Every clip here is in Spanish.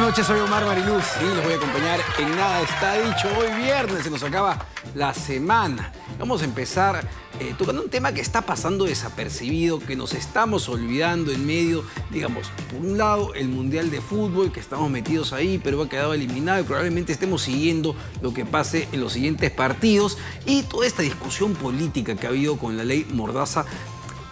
noches, soy Omar Mariluz y los voy a acompañar en Nada Está Dicho. Hoy viernes se nos acaba la semana. Vamos a empezar tocando un tema que está pasando desapercibido, que nos estamos olvidando en medio, digamos, por un lado el Mundial de Fútbol, que estamos metidos ahí, pero ha quedado eliminado y probablemente estemos siguiendo lo que pase en los siguientes partidos y toda esta discusión política que ha habido con la ley Mordaza.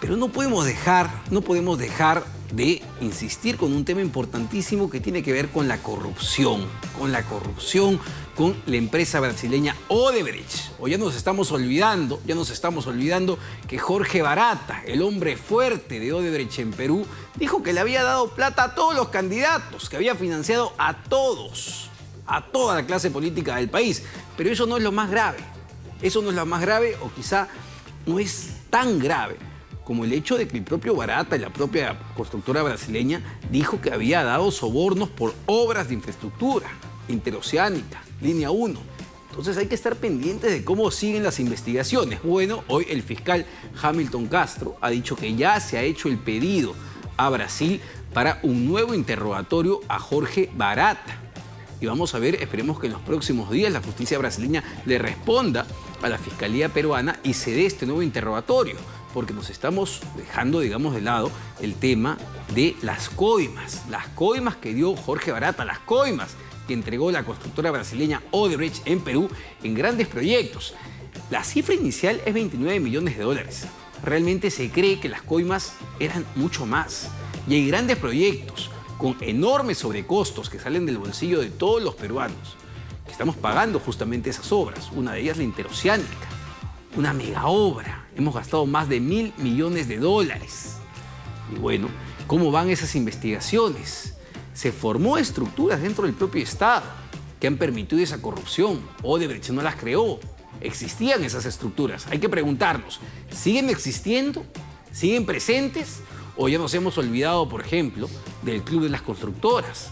Pero no podemos dejar de insistir con un tema importantísimo que tiene que ver con la corrupción, con la empresa brasileña Odebrecht. O ya nos estamos olvidando que Jorge Barata, el hombre fuerte de Odebrecht en Perú, dijo que le había dado plata a todos los candidatos, que había financiado a todos, a toda la clase política del país. Pero eso no es lo más grave. Eso no es lo más grave, o quizá no es tan grave como el hecho de que el propio Barata y la propia constructora brasileña dijo que había dado sobornos por obras de infraestructura, interoceánica, línea 1. Entonces hay que estar pendientes de cómo siguen las investigaciones. Bueno, hoy el fiscal Hamilton Castro ha dicho que ya se ha hecho el pedido a Brasil para un nuevo interrogatorio a Jorge Barata. Y vamos a ver, esperemos que en los próximos días la justicia brasileña le responda a la Fiscalía peruana y se dé este nuevo interrogatorio, porque nos estamos dejando, digamos, de lado el tema de las coimas que dio Jorge Barata, las coimas que entregó la constructora brasileña Odebrecht en Perú en grandes proyectos. La cifra inicial es 29 millones de dólares. Realmente se cree que las coimas eran mucho más. Y hay grandes proyectos con enormes sobrecostos que salen del bolsillo de todos los peruanos. Estamos pagando justamente esas obras. Una de ellas la interoceánica, una mega obra. Hemos gastado más de 1.000 millones de dólares. Y bueno, ¿cómo van esas investigaciones? Se formó estructuras dentro del propio Estado que han permitido esa corrupción. Odebrecht no las creó. Existían esas estructuras. Hay que preguntarnos, ¿siguen existiendo? ¿Siguen presentes? ¿O ya nos hemos olvidado, por ejemplo, del Club de las Constructoras?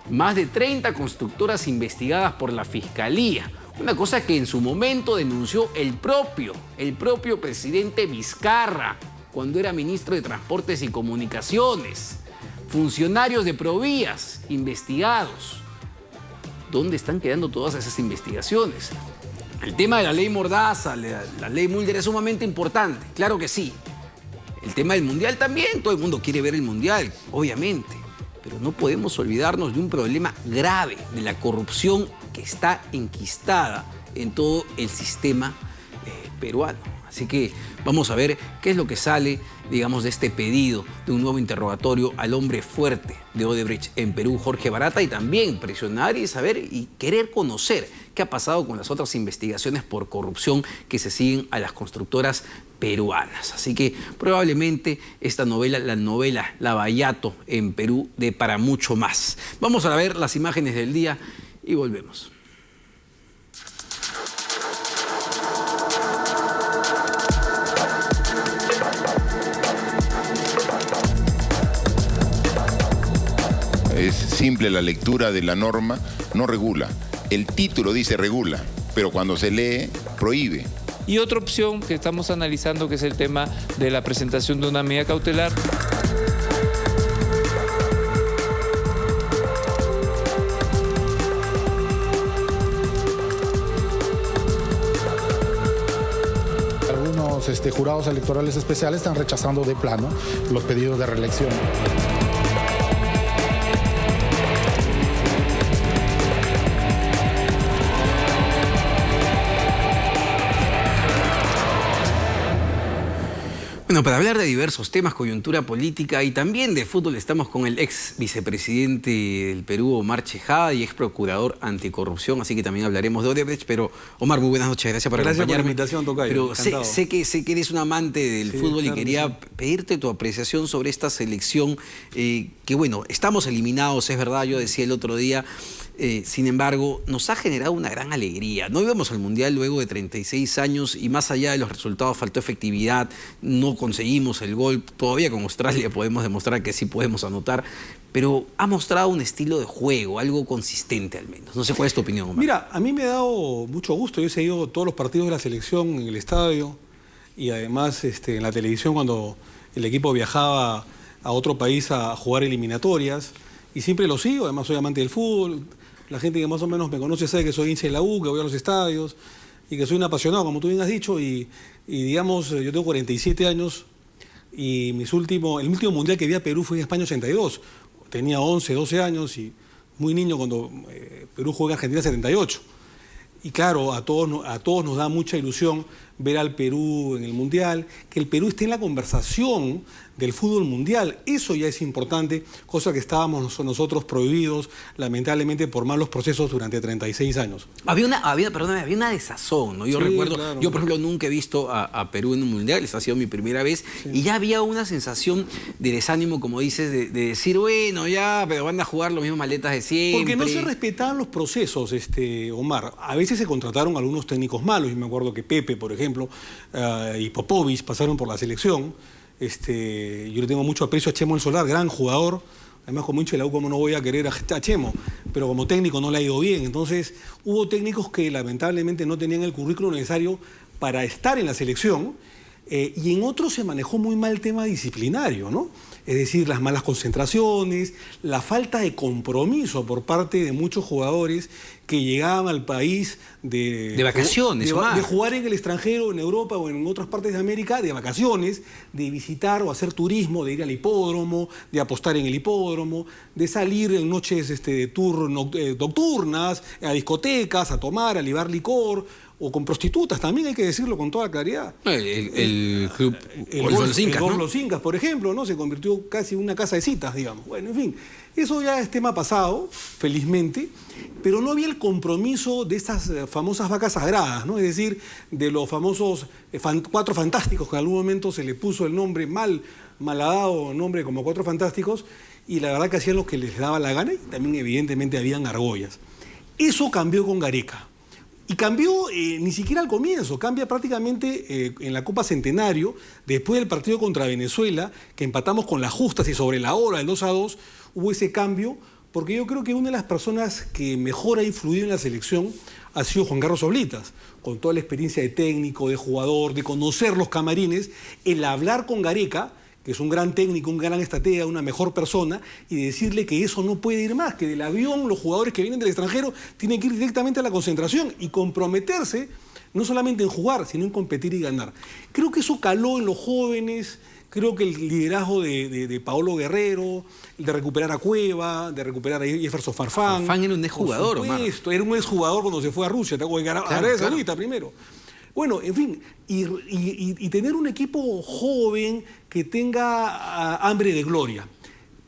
Más de 30 constructoras investigadas por la Fiscalía. Una cosa que en su momento denunció el propio presidente Vizcarra, cuando era ministro de Transportes y Comunicaciones. Funcionarios de Provías investigados. ¿Dónde están quedando todas esas investigaciones? El tema de la ley Mordaza, la ley Mulder es sumamente importante, claro que sí. El tema del Mundial también, todo el mundo quiere ver el Mundial, obviamente. Pero no podemos olvidarnos de un problema grave, de la corrupción que está enquistada en todo el sistema peruano. Así que vamos a ver qué es lo que sale, digamos, de este pedido de un nuevo interrogatorio al hombre fuerte de Odebrecht en Perú, Jorge Barata, y también presionar y saber y querer conocer qué ha pasado con las otras investigaciones por corrupción que se siguen a las constructoras peruanas. Así que probablemente esta novela, la novela Lavallato en Perú, dé para mucho más. Vamos a ver las imágenes del día y volvemos. Es simple la lectura de la norma, no regula. El título dice regula, pero cuando se lee, prohíbe. Y otra opción que estamos analizando, que es el tema de la presentación de una medida cautelar. Algunos jurados electorales especiales están rechazando de plano los pedidos de reelección. Bueno, para hablar de diversos temas, coyuntura política y también de fútbol, estamos con el ex vicepresidente del Perú, Omar Chejade, y ex procurador anticorrupción, así que también hablaremos de Odebrecht. Pero, Omar, muy buenas noches, gracias por acompañarme. Gracias por la invitación, tocayo. Pero sé que eres un amante del fútbol, claro, y quería pedirte tu apreciación sobre esta selección, que bueno, estamos eliminados, es verdad, yo decía el otro día. Sin embargo, nos ha generado una gran alegría. No íbamos al Mundial luego de 36 años y más allá de los resultados faltó efectividad, no conseguimos el gol. Todavía con Australia podemos demostrar que sí podemos anotar, pero ha mostrado un estilo de juego, algo consistente al menos. No sé cuál es tu opinión, Omar. Mira, a mí me ha dado mucho gusto. Yo he seguido todos los partidos de la selección en el estadio y además en la televisión cuando el equipo viajaba a otro país a jugar eliminatorias. y siempre lo sigo, además soy amante del fútbol. La gente que más o menos me conoce sabe que soy hincha de la U, que voy a los estadios y que soy un apasionado, como tú bien has dicho, y digamos, yo tengo 47 años y el último mundial que vi a Perú fue en España 82. Tenía 11, 12 años y muy niño cuando Perú juega en Argentina 78. Y claro, a todos nos da mucha ilusión ver al Perú en el Mundial, que el Perú esté en la conversación del fútbol mundial. Eso ya es importante, cosa que estábamos nosotros prohibidos, lamentablemente, por malos procesos durante 36 años. Había una desazón, ¿no? Yo recuerdo, claro. yo por ejemplo nunca he visto a Perú en un Mundial, esta ha sido mi primera vez, y ya había una sensación de desánimo, como dices, de decir, bueno, ya, pero van a jugar los mismos maletas de siempre. Porque no se respetaban los procesos, Omar. A veces se contrataron algunos técnicos malos. Yo me acuerdo que Pepe, por ejemplo, y Popovich pasaron por la selección. Yo le tengo mucho aprecio a Chemo El Solar, gran jugador. Además, como hincha de la U, ¿cómo no voy a querer a Chemo? Pero como técnico no le ha ido bien. Entonces, hubo técnicos que lamentablemente no tenían el currículo necesario para estar en la selección. Y en otros se manejó muy mal el tema disciplinario, ¿no? Es decir, las malas concentraciones, la falta de compromiso por parte de muchos jugadores que llegaban al país de vacaciones, de jugar en el extranjero, en Europa o en otras partes de América, de vacaciones, de visitar o hacer turismo, de ir al hipódromo, de apostar en el hipódromo, de salir en noches de tour nocturnas, a discotecas, a tomar, a libar licor, o con prostitutas, también hay que decirlo con toda claridad. El club Golf Los Incas, por ejemplo, ¿no? Se convirtió casi en una casa de citas, digamos. Bueno, en fin, eso ya es tema pasado, felizmente, pero no había el compromiso de estas famosas vacas sagradas, ¿no? Es decir, de los famosos Cuatro Fantásticos, que en algún momento se le puso el nombre malhadado nombre como Cuatro Fantásticos, y la verdad que hacían lo que les daba la gana, y también evidentemente habían argollas. Eso cambió con Gareca. Y cambió ni siquiera al comienzo, cambia prácticamente en la Copa Centenario, después del partido contra Venezuela, que empatamos con las justas y sobre la hora, el 2-2, hubo ese cambio, porque yo creo que una de las personas que mejor ha influido en la selección ha sido Juan Carlos Oblitas, con toda la experiencia de técnico, de jugador, de conocer los camarines, el hablar con Gareca, que es un gran técnico, un gran estratega, una mejor persona, y decirle que eso no puede ir más, que del avión los jugadores que vienen del extranjero tienen que ir directamente a la concentración y comprometerse no solamente en jugar, sino en competir y ganar. Creo que eso caló en los jóvenes, creo que el liderazgo de Paolo Guerrero, el de recuperar a Cueva, de recuperar a Jefferson Farfán. Farfán era un exjugador, Omar. Era un exjugador cuando se fue a Rusia, Arabia Saudita primero. Bueno, en fin, y tener un equipo joven que tenga hambre de gloria.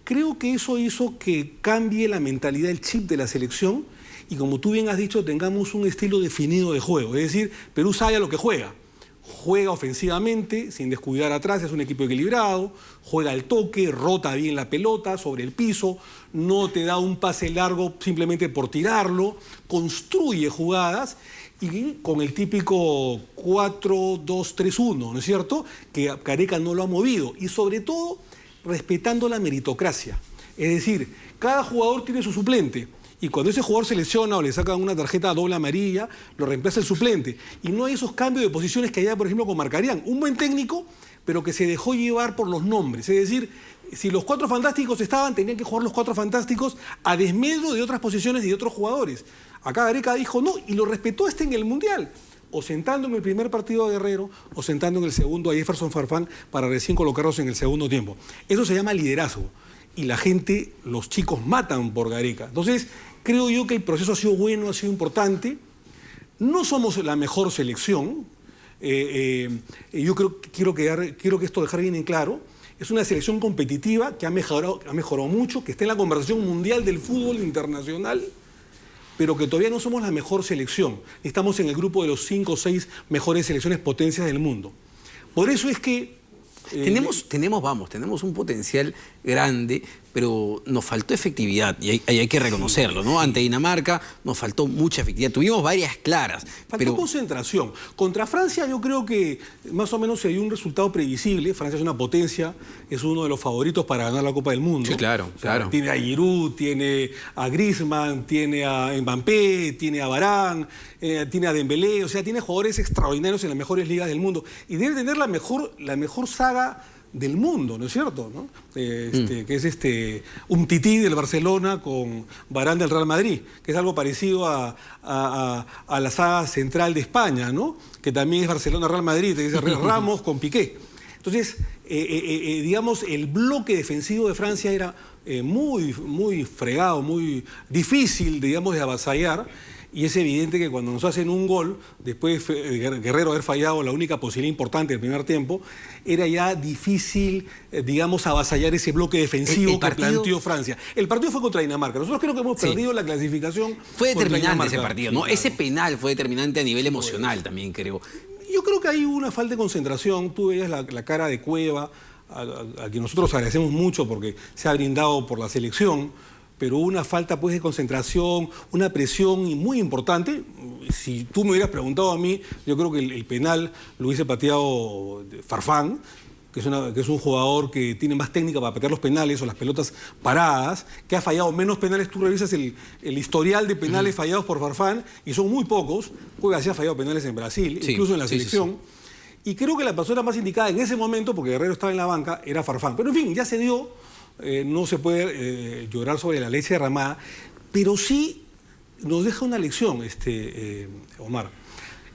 Creo que eso hizo que cambie la mentalidad, el chip de la selección, y como tú bien has dicho, tengamos un estilo definido de juego. Es decir, Perú sabe a lo que juega. Juega ofensivamente, sin descuidar atrás, es un equipo equilibrado, juega al toque, rota bien la pelota sobre el piso, no te da un pase largo simplemente por tirarlo, construye jugadas, y con el típico 4-2-3-1, ¿no es cierto?, que Gareca no lo ha movido, y sobre todo respetando la meritocracia. Es decir, cada jugador tiene su suplente, y cuando ese jugador se lesiona o le sacan una tarjeta doble amarilla, lo reemplaza el suplente. Y no hay esos cambios de posiciones que hay, por ejemplo, con Marcarián. Un buen técnico, pero que se dejó llevar por los nombres. Es decir, si los Cuatro Fantásticos estaban, tenían que jugar los Cuatro Fantásticos a desmedro de otras posiciones y de otros jugadores. Acá Gareca dijo no, y lo respetó en el Mundial. O sentando en el primer partido a Guerrero, o sentando en el segundo a Jefferson Farfán para recién colocarlos en el segundo tiempo. Eso se llama liderazgo. Y la gente, los chicos matan por Gareca. Entonces, creo yo que el proceso ha sido bueno, ha sido importante. No somos la mejor selección. Yo quiero que esto dejar bien en claro. Es una selección competitiva que ha mejorado mucho, que está en la conversación mundial del fútbol internacional, pero que todavía no somos la mejor selección. Estamos en el grupo de los 5 o 6 mejores selecciones potencias del mundo. Por eso es que tenemos un potencial grande, pero nos faltó efectividad, y hay que reconocerlo, ¿no? Ante Dinamarca nos faltó mucha efectividad, tuvimos varias claras. Faltó concentración. Contra Francia yo creo que más o menos se dio un resultado previsible. Francia es una potencia, es uno de los favoritos para ganar la Copa del Mundo. Sí, claro, claro. Tiene a Giroud, tiene a Griezmann, tiene a Mbappé, tiene a Varane, tiene a Dembélé, o sea, tiene jugadores extraordinarios en las mejores ligas del mundo. Y debe tener la mejor saga del mundo, ¿no es cierto? ¿No? Que es un tití del Barcelona con Varane del Real Madrid, que es algo parecido a la saga central de España, ¿no? Que también es Barcelona-Real Madrid, que es Ramos con Piqué. Entonces, digamos, el bloque defensivo de Francia era muy fregado, muy difícil, digamos, de avasallar. Y es evidente que cuando nos hacen un gol, después de Guerrero haber fallado la única posibilidad importante del primer tiempo, era ya difícil, digamos, avasallar ese bloque defensivo que planteó Francia. El partido fue contra Dinamarca. Nosotros creo que hemos perdido la clasificación. Fue determinante ese partido, ¿no? Claro. Ese penal fue determinante a nivel emocional también, creo. Yo creo que hay una falta de concentración. Tú veías la cara de Cueva, a quien nosotros agradecemos mucho porque se ha brindado por la selección, pero una falta pues de concentración, una presión muy importante. Si tú me hubieras preguntado a mí, yo creo que el penal lo hubiese pateado Farfán, que es un jugador que tiene más técnica para patear los penales o las pelotas paradas, que ha fallado menos penales. Tú revisas el historial de penales fallados por Farfán y son muy pocos. Cueva sí ha fallado penales en Brasil, incluso en la selección. Y creo que la persona más indicada en ese momento, porque Guerrero estaba en la banca, era Farfán. Pero en fin, ya se dio. No se puede llorar sobre la leche derramada, pero sí nos deja una lección, Omar.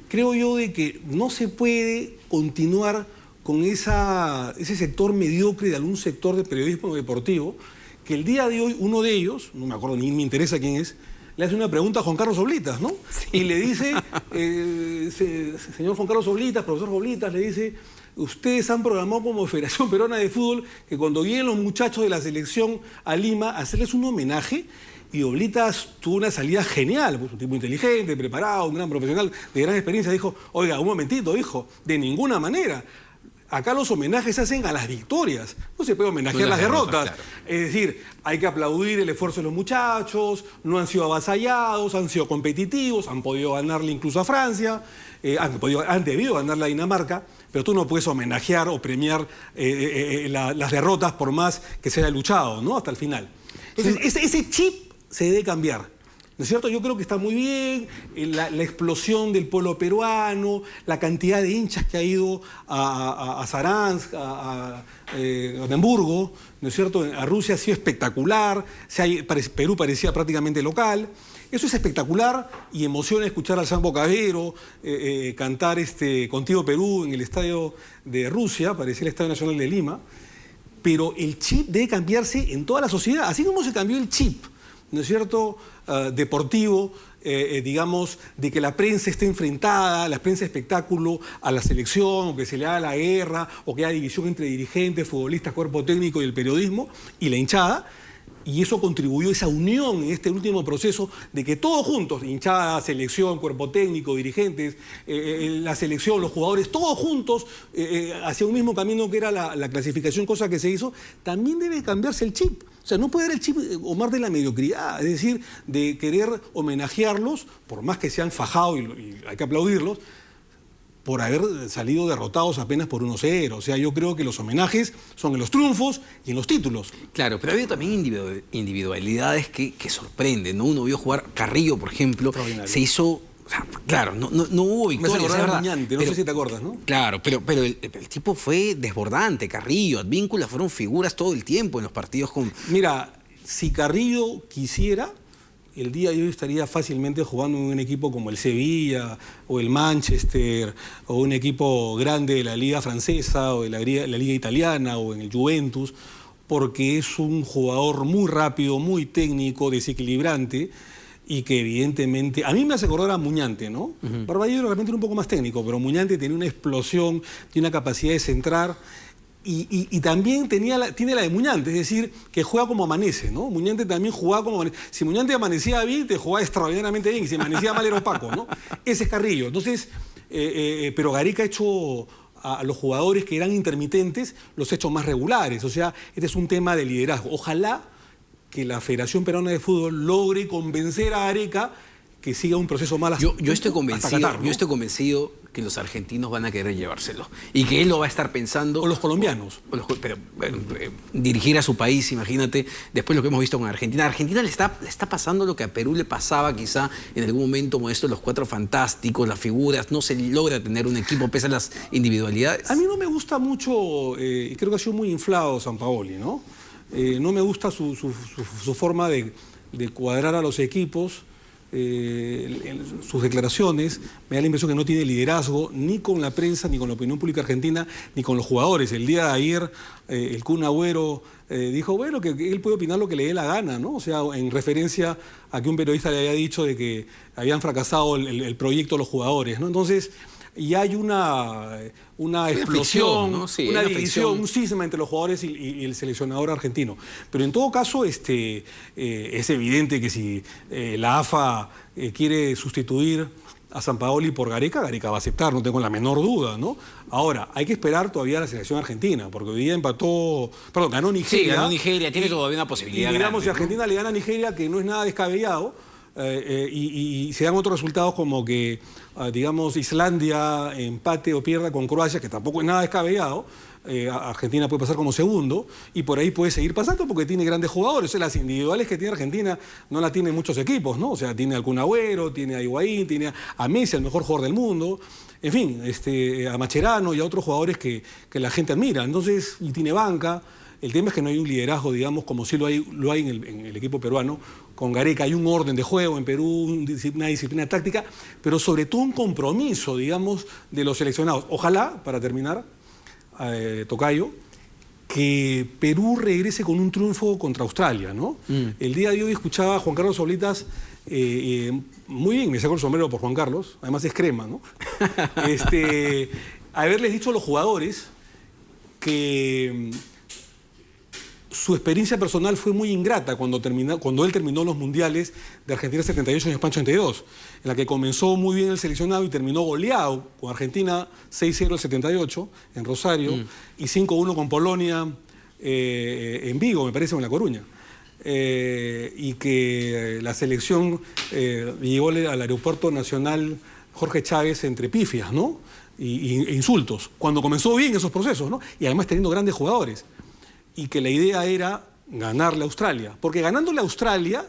Creo yo de que no se puede continuar con ese sector mediocre de algún sector de periodismo deportivo, que el día de hoy uno de ellos, no me acuerdo ni me interesa quién es, le hace una pregunta a Juan Carlos Oblitas, ¿no? Sí. Y le dice, señor Juan Carlos Oblitas, profesor Oblitas, le dice: ustedes han programado como Federación Peruana de Fútbol que cuando lleguen los muchachos de la selección a Lima, hacerles un homenaje. Y Oblitas tuvo una salida genial, pues un tipo inteligente, preparado, un gran profesional, de gran experiencia. Dijo: oiga, un momentito, hijo, de ninguna manera. Acá los homenajes se hacen a las victorias, no se puede homenajear las derrotas. Claro. Es decir, hay que aplaudir el esfuerzo de los muchachos, no han sido avasallados, han sido competitivos, han podido ganarle incluso a Francia, han debido ganarle a Dinamarca, pero tú no puedes homenajear o premiar las derrotas por más que se haya luchado, ¿no? Hasta el final. Entonces, ese chip se debe cambiar. ¿No es cierto? Yo creo que está muy bien la explosión del pueblo peruano, la cantidad de hinchas que ha ido a Saransk, a Gotemburgo, ¿no es cierto? A Rusia ha sido espectacular, Perú parecía prácticamente local. Eso es espectacular y emociona escuchar al Sambo Cabero cantar Contigo Perú en el estadio de Rusia, parecía el Estadio Nacional de Lima, pero el chip debe cambiarse en toda la sociedad, así como se cambió el chip, ¿no es cierto?, deportivo, digamos, de que la prensa esté enfrentada, la prensa de espectáculo, a la selección, o que se le haga la guerra, o que haya división entre dirigentes, futbolistas, cuerpo técnico y el periodismo, y la hinchada. Y eso contribuyó a esa unión en este último proceso de que todos juntos, hinchada, selección, cuerpo técnico, dirigentes, la selección, los jugadores, todos juntos, hacia un mismo camino que era la clasificación, cosa que se hizo. También debe cambiarse el chip. O sea, no puede haber el chip, Omar, de la mediocridad, es decir, de querer homenajearlos, por más que se han fajado y hay que aplaudirlos, por haber salido derrotados apenas por 1-0. O sea, yo creo que los homenajes son en los triunfos y en los títulos. Claro, pero ha habido también individualidades que sorprenden, ¿no? Uno vio jugar Carrillo, por ejemplo, se hizo... O sea, claro, no hubo victorias, es verdad. Muñante, no sé si te acuerdas, ¿no? Claro, pero el tipo fue desbordante. Carrillo, Advíncula fueron figuras todo el tiempo en los partidos con... Mira, si Carrillo quisiera, el día de hoy estaría fácilmente jugando en un equipo como el Sevilla o el Manchester o un equipo grande de la Liga Francesa o de la Liga Italiana o en el Juventus, porque es un jugador muy rápido, muy técnico, desequilibrante, y que evidentemente... A mí me hace acordar a Muñante, ¿no? Barballero realmente era un poco más técnico, pero Muñante tenía una explosión, tiene una capacidad de centrar, y también tiene la de Muñante, es decir, que juega como amanece, ¿no? Muñante también jugaba como amanece. Si Muñante amanecía bien, te jugaba extraordinariamente bien, y si amanecía mal era opaco, ¿no? Ese es Carrillo. Entonces, pero Gareca ha hecho a los jugadores que eran intermitentes, los ha hecho más regulares. O sea, este es un tema de liderazgo. Ojalá que la Federación Peruana de Fútbol logre convencer a Gareca que siga un proceso mal Yo estoy hasta Qatar, ¿no? yo estoy convencido que los argentinos van a querer llevárselo y que él lo va a estar pensando. O los colombianos. Pero bueno, dirigir a su país, imagínate, después lo que hemos visto con Argentina. A Argentina le está pasando lo que a Perú le pasaba quizá en algún momento con esto de los cuatro fantásticos, las figuras, no se logra tener un equipo pese a las individualidades. A mí no me gusta mucho, y creo que ha sido muy inflado Sampaoli, ¿no? No me gusta su forma de cuadrar a los equipos. Sus declaraciones, me da la impresión que no tiene liderazgo ni con la prensa, ni con la opinión pública argentina, ni con los jugadores. El día de ayer el Kun Agüero dijo, bueno, que él puede opinar lo que le dé la gana, ¿no? O sea, en referencia a que un periodista le había dicho de que habían fracasado el proyecto de los jugadores, ¿no? Entonces, y hay una explosión, ¿no? Sí, una una división, fricción. un cisma entre los jugadores y el seleccionador argentino. Pero en todo caso, es evidente que si la AFA quiere sustituir a Sampaoli por Gareca, Gareca va a aceptar, no tengo la menor duda, ¿no? Ahora, hay que esperar todavía a la selección argentina, porque hoy día ganó Nigeria. Sí, ganó Nigeria, tiene todavía una posibilidad. Y digamos, si grande, ¿no? Argentina le gana a Nigeria, que no es nada descabellado, y se dan otros resultados como que, digamos, Islandia empate o pierda con Croacia, que tampoco es nada descabellado, Argentina puede pasar como segundo, y por ahí puede seguir pasando porque tiene grandes jugadores. O sea, las individuales que tiene Argentina no la tienen muchos equipos, ¿no? O sea, tiene al Kun Agüero, tiene a Higuaín, tiene a Messi, el mejor jugador del mundo, en fin, a Mascherano y a otros jugadores que la gente admira. Entonces, y tiene banca. El tema es que no hay un liderazgo, digamos, como sí lo hay en el equipo peruano. Con Gareca hay un orden de juego en Perú, una disciplina táctica, pero sobre todo un compromiso, digamos, de los seleccionados. Ojalá, para terminar, Tocayo, que Perú regrese con un triunfo contra Australia, ¿no? El día de hoy escuchaba a Juan Carlos Oblitas, muy bien, me saco el sombrero por Juan Carlos, además es crema, ¿no? Haberles dicho a los jugadores que su experiencia personal fue muy ingrata cuando él terminó los mundiales de Argentina 78 y España 82, en la que comenzó muy bien el seleccionado y terminó goleado con Argentina 6-0 el 78 en Rosario y 5-1 con Polonia en Vigo, me parece, o en La Coruña. Y que la selección llegó al aeropuerto nacional Jorge Chávez entre pifias, ¿no? E insultos, cuando comenzó bien esos procesos, ¿no? Y además teniendo grandes jugadores. Y que la idea era ganarle a Australia. Porque ganándole a Australia,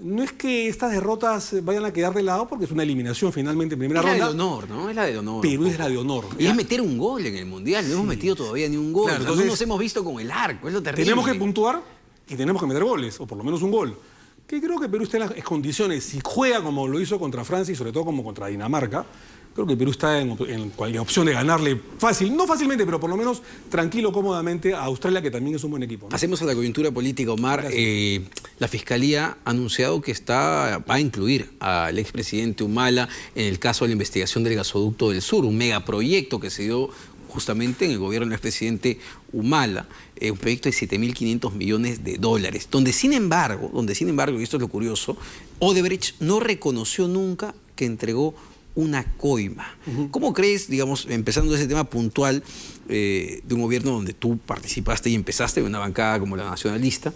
no es que estas derrotas vayan a quedar de lado, porque es una eliminación finalmente en primera ronda. Es la de honor, ¿no? Es la de honor. Pero es la de honor. Y es meter un gol en el Mundial. No hemos metido todavía ni un gol. Claro, O sea, entonces, no nos hemos visto con el arco. Es lo terrible. Tenemos que puntuar y tenemos que meter goles, o por lo menos un gol. Que creo que Perú está en las condiciones, si juega como lo hizo contra Francia y sobre todo como contra Dinamarca, creo que Perú está en cualquier opción de ganarle fácil, no fácilmente, pero por lo menos tranquilo, cómodamente a Australia, que también es un buen equipo, ¿no? Pasemos a la coyuntura política, Omar. La Fiscalía ha anunciado que va a incluir al expresidente Humala en el caso de la investigación del gasoducto del sur, un megaproyecto que se dio justamente en el gobierno del expresidente Humala, un proyecto de 7.500 millones de dólares, donde sin embargo, y esto es lo curioso, Odebrecht no reconoció nunca que entregó una coima. ¿Cómo crees, digamos, empezando ese tema puntual de un gobierno donde tú participaste y empezaste en una bancada como la nacionalista,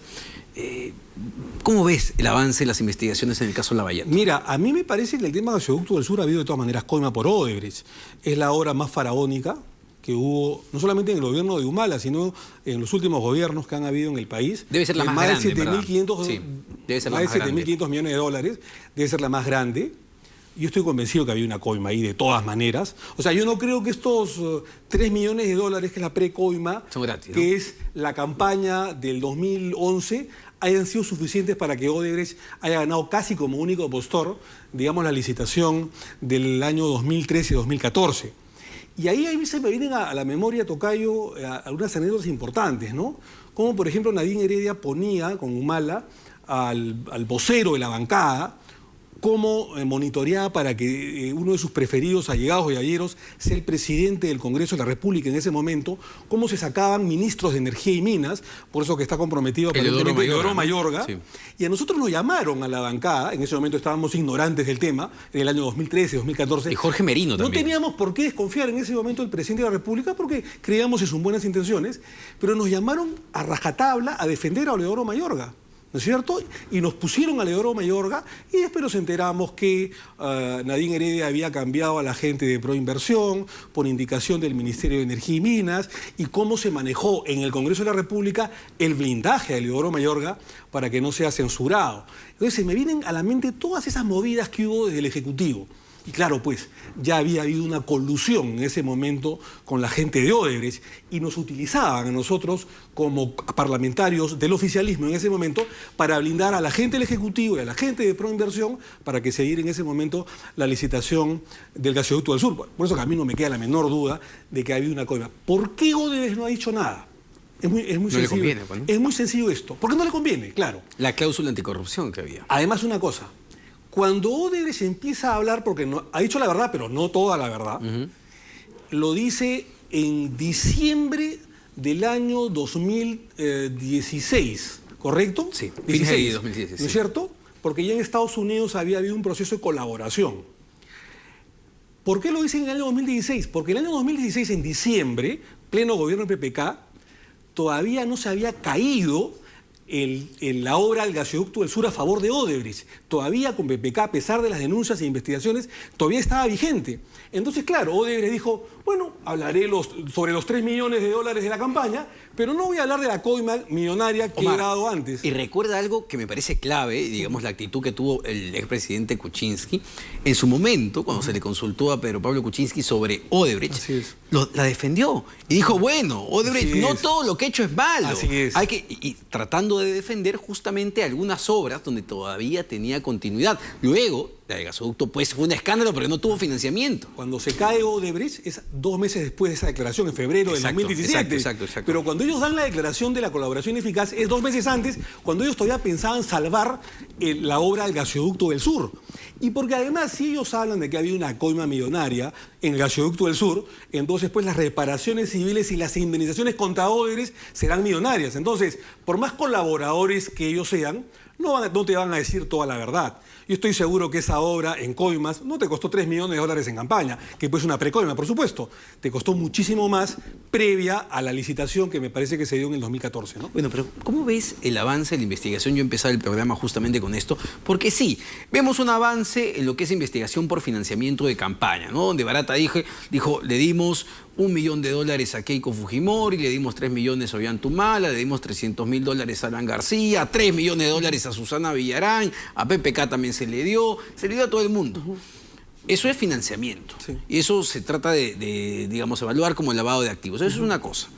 cómo ves el avance de las investigaciones en el caso Lavallato? Mira, a mí me parece que el tema del gasoducto del sur ha habido de todas maneras coima por Odebrecht. Es la obra más faraónica que hubo, no solamente en el gobierno de Humala, sino en los últimos gobiernos que han habido en el país. Debe ser la más grande, ¿verdad? Sí, debe ser la más grande. 7.500 millones de dólares, debe ser la más grande. Yo estoy convencido que había una coima ahí de todas maneras. O sea, yo no creo que estos 3 millones de dólares, que es la precoima, son gratis, que ¿no? es la campaña del 2011, hayan sido suficientes para que Odebrecht haya ganado casi como único postor, digamos, la licitación del año 2013 y 2014. Y ahí se me vienen a la memoria, Tocayo, algunas anécdotas importantes, ¿no? Como, por ejemplo, Nadine Heredia ponía con Humala al vocero de la bancada, cómo monitoreaba para que uno de sus preferidos allegados o alleros sea el presidente del Congreso de la República en ese momento, cómo se sacaban ministros de Energía y Minas, por eso que está comprometido aparentemente Eleodoro Mayorga, sí. Y a nosotros nos llamaron a la bancada, en ese momento estábamos ignorantes del tema, en el año 2013, 2014. Y Jorge Merino también. No teníamos por qué desconfiar en ese momento del presidente de la República porque creíamos en sus buenas intenciones, pero nos llamaron a rajatabla a defender a Eleodoro Mayorga. ¿no es cierto? Y nos pusieron a Leodoro Mayorga y después nos enteramos que Nadine Heredia había cambiado a la gente de Proinversión por indicación del Ministerio de Energía y Minas, y cómo se manejó en el Congreso de la República el blindaje de Leodoro Mayorga para que no sea censurado. Entonces se me vienen a la mente todas esas movidas que hubo desde el Ejecutivo. Y claro, pues, ya había habido una colusión en ese momento con la gente de Odebrecht y nos utilizaban a nosotros como parlamentarios del oficialismo en ese momento para blindar a la gente del Ejecutivo y a la gente de Proinversión para que se diera en ese momento la licitación del gasoducto del sur. Por eso que a mí no me queda la menor duda de que ha habido una coima. ¿Por qué Odebrecht no ha dicho nada? Es muy no sencillo. le conviene, pues, ¿no? Es muy sencillo esto. ¿Por qué no le conviene? Claro. La cláusula anticorrupción que había. Además, una cosa. Cuando Odebrecht empieza a hablar, porque no, ha dicho la verdad, pero no toda la verdad, lo dice en diciembre del año 2016, ¿correcto? Sí, 16, fines de 2016. ¿No es cierto? Porque ya en Estados Unidos había habido un proceso de colaboración. ¿Por qué lo dice en el año 2016? Porque en el año 2016, en diciembre, pleno gobierno del PPK, todavía no se había caído la obra del gasoducto del sur a favor de Odebrecht. Todavía con PPK, a pesar de las denuncias e investigaciones, todavía estaba vigente. Entonces, claro, Odebrecht dijo, bueno, hablaré sobre los 3 millones de dólares de la campaña, pero no voy a hablar de la coima millonaria que he dado antes. Y recuerda algo que me parece clave, digamos, la actitud que tuvo el expresidente Kuczynski. En su momento, cuando se le consultó a Pedro Pablo Kuczynski sobre Odebrecht, la defendió. Y dijo, bueno, Odebrecht, no todo lo que he hecho es malo. Así es. Y tratando de defender justamente algunas obras donde todavía tenía continuidad. Luego, la de gasoducto, pues fue un escándalo porque no tuvo financiamiento. Cuando se cae Odebrecht es 2 meses después de esa declaración, en febrero del 2017. Exacto. Pero cuando ellos dan la declaración de la colaboración eficaz es 2 meses antes, cuando ellos todavía pensaban salvar la obra del gasoducto del sur. Y porque además, si ellos hablan de que ha habido una coima millonaria en el gasoducto del sur, entonces pues las reparaciones civiles y las indemnizaciones contra Odebrecht serán millonarias. Entonces, por más colaboradores que ellos sean, no te van a decir toda la verdad. Yo estoy seguro que esa obra en coimas no te costó 3 millones de dólares en campaña, que pues una precoima, por supuesto. Te costó muchísimo más previa a la licitación que me parece que se dio en el 2014, ¿no? Bueno, pero ¿cómo ves el avance de la investigación? Yo empezaba el programa justamente con esto, porque sí, vemos un avance en lo que es investigación por financiamiento de campaña, ¿no? Donde Barata dijo, le dimos $1 millón a Keiko Fujimori, le dimos 3 millones a Ollantumala, le dimos $300.000 a Alan García, 3 millones de dólares a Susana Villarán, a PPK también se le dio a todo el mundo. Eso es financiamiento. Sí. Y eso se trata de, digamos, evaluar como lavado de activos. Eso es una cosa.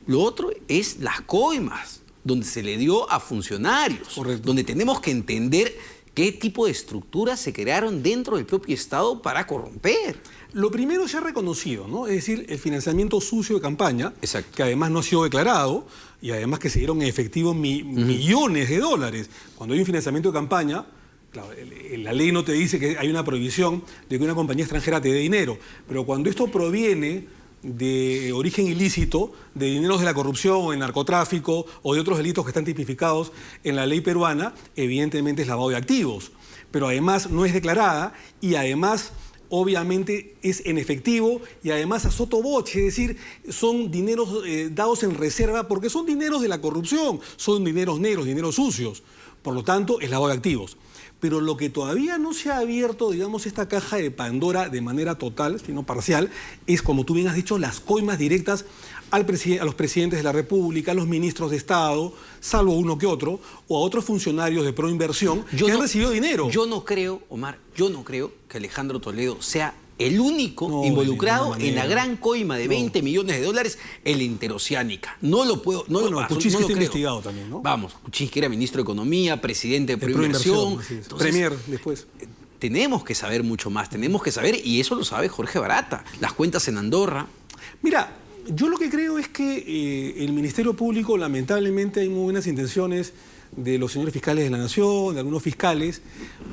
Lo otro es las coimas, donde se le dio a funcionarios. Correcto. Donde tenemos que entender qué tipo de estructuras se crearon dentro del propio Estado para corromper. Lo primero se ha reconocido, ¿no? Es decir, el financiamiento sucio de campaña, exacto, que además no ha sido declarado y además que se dieron en efectivo millones de dólares. Cuando hay un financiamiento de campaña, claro, la ley no te dice que hay una prohibición de que una compañía extranjera te dé dinero, pero cuando esto proviene de origen ilícito, de dineros de la corrupción o el narcotráfico o de otros delitos que están tipificados en la ley peruana, evidentemente es lavado de activos. Pero además no es declarada y además obviamente es en efectivo y además a sotoboche, es decir, son dineros dados en reserva porque son dineros de la corrupción, son dineros negros, dineros sucios. Por lo tanto, es lavado de activos. Pero lo que todavía no se ha abierto, digamos, esta caja de Pandora de manera total, sino parcial, es, como tú bien has dicho, las coimas directas a los presidentes de la República, a los ministros de Estado, salvo uno que otro, o a otros funcionarios de Proinversión que han recibido dinero. Yo no creo, Omar, que Alejandro Toledo sea el único involucrado en la gran coima de 20 millones de dólares en la Interoceánica. No lo puedo, Kuczynski está investigado también, ¿no? Vamos, Kuczynski era ministro de Economía, presidente de Proinversión. Premier después. Tenemos que saber mucho más, tenemos que saber, y eso lo sabe Jorge Barata, las cuentas en Andorra. Mira, yo lo que creo es que el Ministerio Público, lamentablemente, hay muy buenas intenciones de los señores fiscales de la Nación, de algunos fiscales,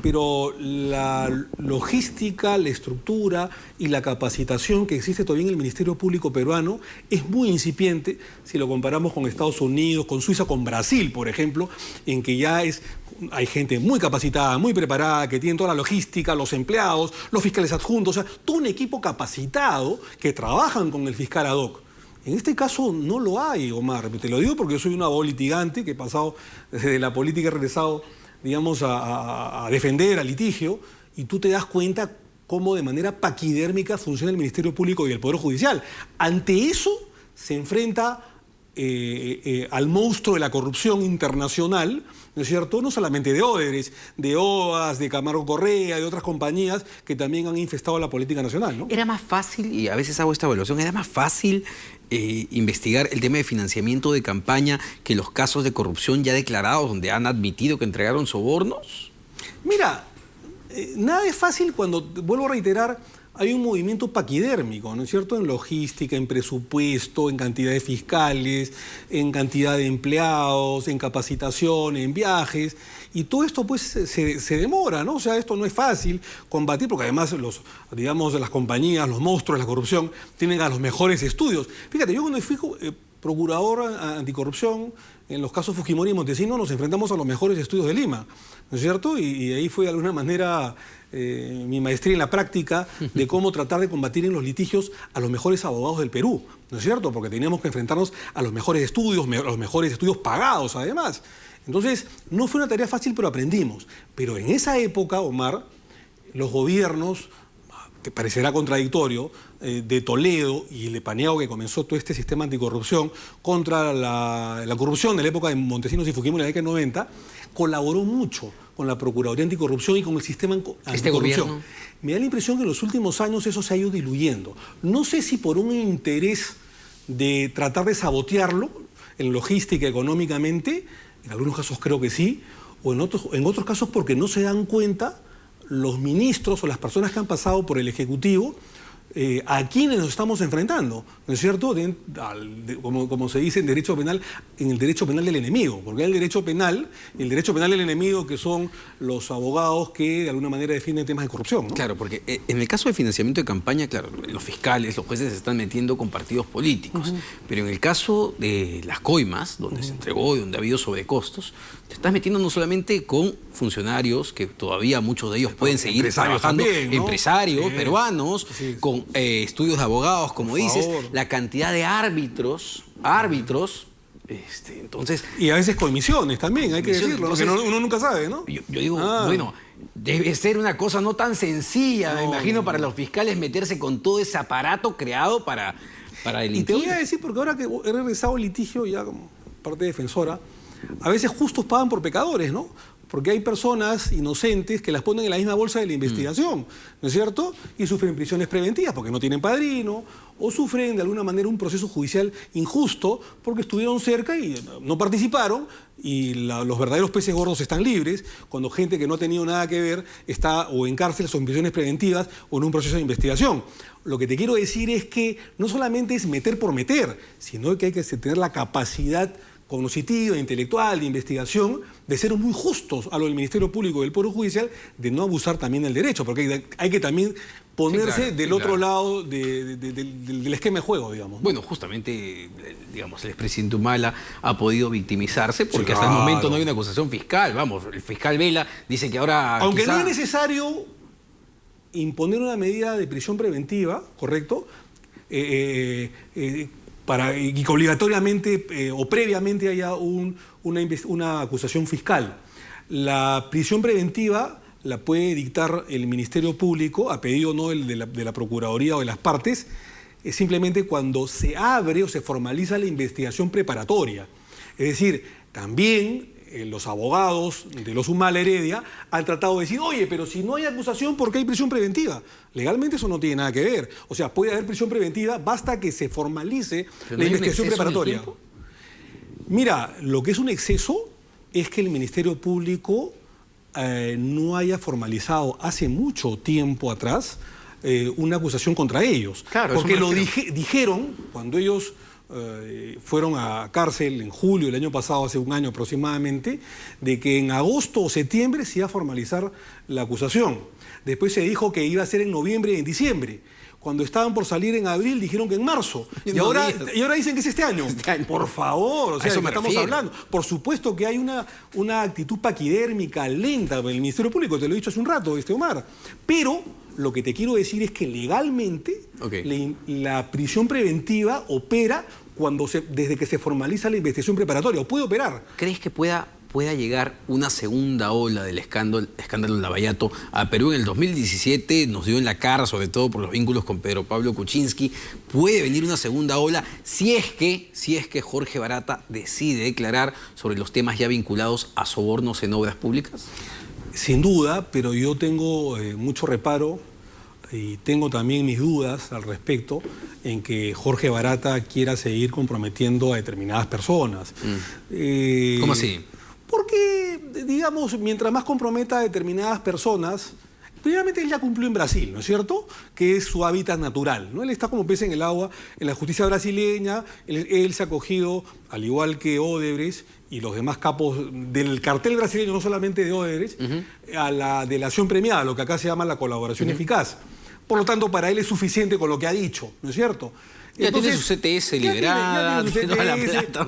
pero la logística, la estructura y la capacitación que existe todavía en el Ministerio Público peruano es muy incipiente si lo comparamos con Estados Unidos, con Suiza, con Brasil, por ejemplo, en que ya hay gente muy capacitada, muy preparada, que tiene toda la logística, los empleados, los fiscales adjuntos, o sea, todo un equipo capacitado que trabajan con el fiscal ad hoc. En este caso no lo hay, Omar. Te lo digo porque yo soy un abogado litigante que he pasado desde la política, he regresado, digamos, a defender al litigio, y tú te das cuenta cómo de manera paquidérmica funciona el Ministerio Público y el Poder Judicial. Ante eso se enfrenta al monstruo de la corrupción internacional, ¿no es cierto? No solamente de Odebrecht, de OAS, de Camargo Correa, de otras compañías que también han infestado la política nacional, ¿no? Era más fácil, y a veces hago esta evaluación, era más fácil investigar el tema de financiamiento de campaña que los casos de corrupción ya declarados, donde han admitido que entregaron sobornos. Mira, nada es fácil cuando, vuelvo a reiterar, hay un movimiento paquidérmico, ¿no es cierto?, en logística, en presupuesto, en cantidad de fiscales, en cantidad de empleados, en capacitación, en viajes, y todo esto pues se demora, ¿no? O sea, esto no es fácil combatir, porque además digamos, las compañías, los monstruos de la corrupción tienen a los mejores estudios. Fíjate, yo cuando fui procurador anticorrupción, en los casos Fujimori y Montesinos nos enfrentamos a los mejores estudios de Lima, ¿no es cierto? Y ahí fue de alguna manera mi maestría en la práctica de cómo tratar de combatir en los litigios a los mejores abogados del Perú, ¿no es cierto? Porque teníamos que enfrentarnos a los mejores estudios pagados además. Entonces, no fue una tarea fácil, pero aprendimos. Pero en esa época, Omar, los gobiernos, te parecerá contradictorio, de Toledo y el de Paniagua, que comenzó todo este sistema anticorrupción contra la corrupción de la época de Montesinos y Fujimori en la década de 90, colaboró mucho con la Procuraduría Anticorrupción y con el sistema anticorrupción. ¿Este gobierno? Me da la impresión que en los últimos años eso se ha ido diluyendo. No sé si por un interés de tratar de sabotearlo en logística, económicamente, en algunos casos creo que sí, o en otros casos porque no se dan cuenta los ministros o las personas que han pasado por el Ejecutivo a quienes nos estamos enfrentando, ¿no es cierto? Como se dice en derecho penal, en el derecho penal del enemigo, porque hay el derecho penal del enemigo, que son los abogados que de alguna manera defienden temas de corrupción, ¿no? Claro, porque en el caso de financiamiento de campaña, claro, los fiscales, los jueces se están metiendo con partidos políticos, pero en el caso de las coimas, donde se entregó y donde ha habido sobrecostos, te estás metiendo no solamente con funcionarios, que todavía muchos de ellos pueden seguir trabajando, también, ¿no? Empresarios, peruanos, con estudios de abogados, como dices, favor. la cantidad de árbitros, entonces... Y a veces comisiones también, hay que decirlo, entonces, porque uno nunca sabe, ¿no? Yo digo, bueno, debe ser una cosa no tan sencilla, me imagino, para los fiscales meterse con todo ese aparato creado para delinquir. Y te voy a decir, porque ahora que he regresado al litigio ya como parte defensora, a veces justos pagan por pecadores, ¿no? Porque hay personas inocentes que las ponen en la misma bolsa de la investigación, ¿no es cierto? Y sufren prisiones preventivas porque no tienen padrino, o sufren de alguna manera un proceso judicial injusto porque estuvieron cerca y no participaron, y los verdaderos peces gordos están libres, cuando gente que no ha tenido nada que ver está o en cárcel o en prisiones preventivas o en un proceso de investigación. Lo que te quiero decir es que no solamente es meter por meter, sino que hay que tener la capacidad cognitiva, intelectual, de investigación, de ser muy justos a lo del Ministerio Público y del Poder Judicial, de no abusar también del derecho, porque hay que también ponerse del otro lado del esquema de juego, digamos, ¿no? Bueno, justamente, digamos, el expresidente Humala ha podido victimizarse porque hasta el momento no hay una acusación fiscal. Vamos, el fiscal Vela dice que ahora... Aunque no es necesario imponer una medida de prisión preventiva, ¿correcto?, y que obligatoriamente o previamente haya una acusación fiscal. La prisión preventiva la puede dictar el Ministerio Público, a pedido no de la Procuraduría o de las partes, simplemente cuando se abre o se formaliza la investigación preparatoria. Es decir, también los abogados de los Humala Heredia han tratado de decir, oye, pero si no hay acusación, ¿por qué hay prisión preventiva? Legalmente eso no tiene nada que ver. O sea, puede haber prisión preventiva, basta que se formalice la investigación preparatoria. Mira, lo que es un exceso es que el Ministerio Público no haya formalizado hace mucho tiempo atrás una acusación contra ellos. Claro, porque lo dijeron cuando ellos fueron a cárcel en julio del año pasado, hace un año aproximadamente, de que en agosto o septiembre se iba a formalizar la acusación. Después se dijo que iba a ser en noviembre y en diciembre. Cuando estaban por salir en abril dijeron que en marzo. Y ahora dicen que es este año. Por favor, o sea, ¿de qué estamos hablando? Por supuesto que hay una actitud paquidérmica, lenta en el Ministerio Público, te lo he dicho hace un rato, Omar. Pero Lo que te quiero decir es que legalmente la prisión preventiva opera desde que se formaliza la investigación preparatoria, o puede operar. ¿Crees que pueda llegar una segunda ola del escándalo Lavallato a Perú? En el 2017 nos dio en la cara, sobre todo por los vínculos con Pedro Pablo Kuczynski. ¿Puede venir una segunda ola si es que Jorge Barata decide declarar sobre los temas ya vinculados a sobornos en obras públicas? Sin duda, pero yo tengo mucho reparo y tengo también mis dudas al respecto en que Jorge Barata quiera seguir comprometiendo a determinadas personas. ¿Cómo así? Porque, digamos, mientras más comprometa a determinadas personas, primeramente él ya cumplió en Brasil, ¿no es cierto? Que es su hábitat natural, ¿no? Él está como pez en el agua en la justicia brasileña, él se ha acogido, al igual que Odebrecht y los demás capos del cartel brasileño, no solamente de Odebrecht, a la delación premiada, lo que acá se llama la colaboración eficaz. Por lo tanto, para él es suficiente con lo que ha dicho, ¿no es cierto? Ya tiene su CTS liberada, tiene toda la plata,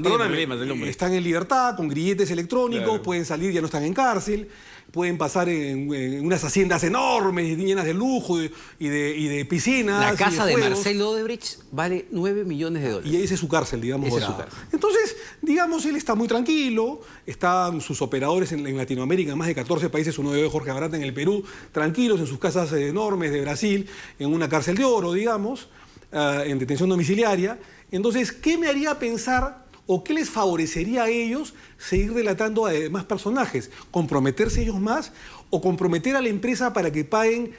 están en libertad, con grilletes electrónicos, pueden salir, ya no están en cárcel, pueden pasar en unas haciendas enormes, llenas de lujo y de piscinas. La casa de juegos. Marcelo Odebrecht vale $9 millones. Y esa es su cárcel, digamos. Esa es su cárcel. Entonces, digamos, él está muy tranquilo, están sus operadores en Latinoamérica, en más de 14 países, uno de ellos Jorge Barata en el Perú, tranquilos en sus casas enormes de Brasil, en una cárcel de oro, digamos, en detención domiciliaria. Entonces, ¿qué me haría pensar o qué les favorecería a ellos seguir delatando a demás personajes? ¿Comprometerse ellos más o comprometer a la empresa para que paguen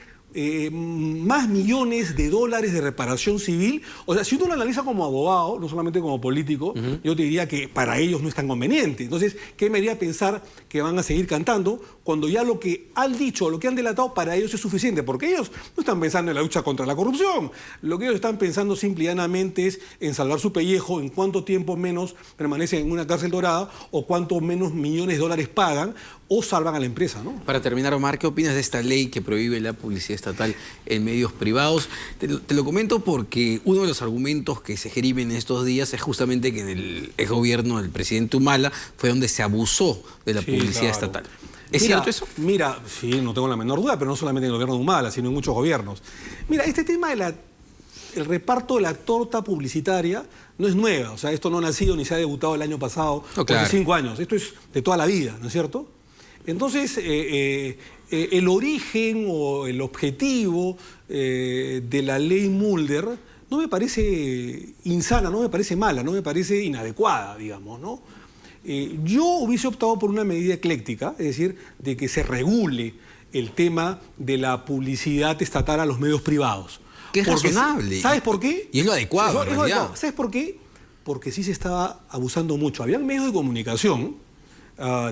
más millones de dólares de reparación civil? O sea, si uno lo analiza como abogado, no solamente como político, yo te diría que para ellos no es tan conveniente. Entonces, ¿qué me haría pensar que van a seguir cantando cuando ya lo que han dicho, lo que han delatado, para ellos es suficiente? Porque ellos no están pensando en la lucha contra la corrupción. Lo que ellos están pensando simple y llanamente es en salvar su pellejo, en cuánto tiempo menos permanecen en una cárcel dorada, o cuánto menos millones de dólares pagan, o salvan a la empresa, ¿no? Para terminar, Omar, ¿qué opinas de esta ley que prohíbe la publicidad estatal en medios privados? Te lo comento porque uno de los argumentos que se esgrimen en estos días es justamente que en el exgobierno del presidente Humala fue donde se abusó de la publicidad estatal. ¿Es cierto eso? Mira, sí, no tengo la menor duda, pero no solamente en el gobierno de Humala, sino en muchos gobiernos. Mira, este tema de el reparto de la torta publicitaria no es nueva. O sea, esto no ha nacido ni se ha debutado el año pasado, hace 5 años. Esto es de toda la vida, ¿no es cierto? Entonces, el origen o el objetivo de la ley Mulder no me parece insana, no me parece mala, no me parece inadecuada, digamos, ¿no? Yo hubiese optado por una medida ecléctica, es decir, de que se regule el tema de la publicidad estatal a los medios privados. Que es razonable. ¿Sabes por qué? Y es lo adecuado, en realidad. ¿Sabes por qué? Porque sí se estaba abusando mucho. Había medios de comunicación,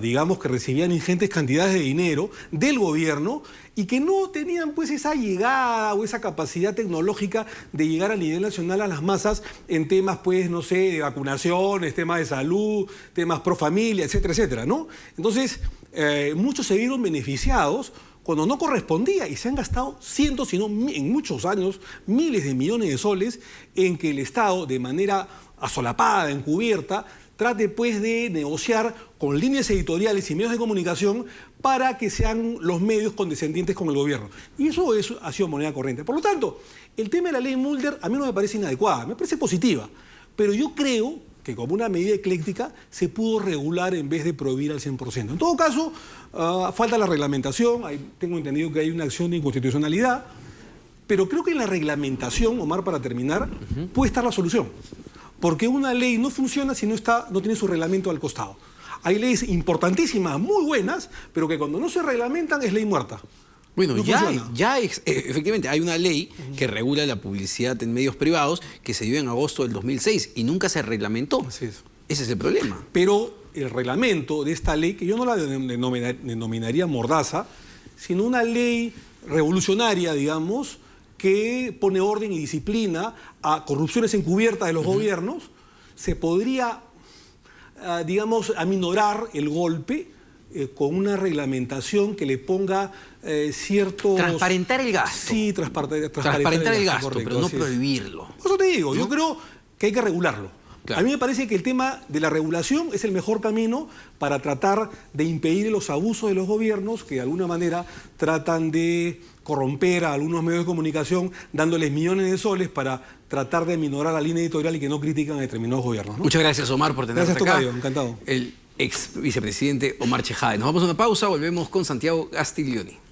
digamos, que recibían ingentes cantidades de dinero del gobierno y que no tenían pues esa llegada o esa capacidad tecnológica de llegar a nivel nacional a las masas en temas, pues, no sé, de vacunaciones, temas de salud, temas pro familia, etcétera, etcétera, ¿no? Entonces, muchos se vieron beneficiados cuando no correspondía y se han gastado cientos, sino en muchos años, miles de millones de soles en que el Estado, de manera asolapada, encubierta, trate pues de negociar con líneas editoriales y medios de comunicación para que sean los medios condescendientes con el gobierno. Y eso ha sido moneda corriente. Por lo tanto, el tema de la ley Mulder a mí no me parece inadecuada, me parece positiva. Pero yo creo que como una medida ecléctica se pudo regular en vez de prohibir al 100%. En todo caso, falta la reglamentación, tengo entendido que hay una acción de inconstitucionalidad, pero creo que en la reglamentación, Omar, para terminar, puede estar la solución. Porque una ley no funciona si no tiene su reglamento al costado. Hay leyes importantísimas, muy buenas, pero que cuando no se reglamentan es ley muerta. Bueno, no efectivamente hay una ley que regula la publicidad en medios privados que se dio en agosto del 2006 y nunca se reglamentó. Así es. Ese es el problema. Pero el reglamento de esta ley, que yo no la denominaría mordaza, sino una ley revolucionaria, digamos, que pone orden y disciplina a corrupciones encubiertas de los gobiernos, se podría, digamos, aminorar el golpe con una reglamentación que le ponga ciertos... Transparentar el gasto. Sí, transparentar el gasto, correcto, pero no prohibirlo. Por eso te digo, yo creo que hay que regularlo. Claro. A mí me parece que el tema de la regulación es el mejor camino para tratar de impedir los abusos de los gobiernos que de alguna manera tratan de corromper a algunos medios de comunicación dándoles millones de soles para tratar de minorar la línea editorial y que no critican a determinados gobiernos, ¿no? Muchas gracias, Omar, por tenerte Gracias, acá. Tocayo, encantado. El ex vicepresidente Omar Chejade. Nos vamos a una pausa, volvemos con Santiago Castiglioni.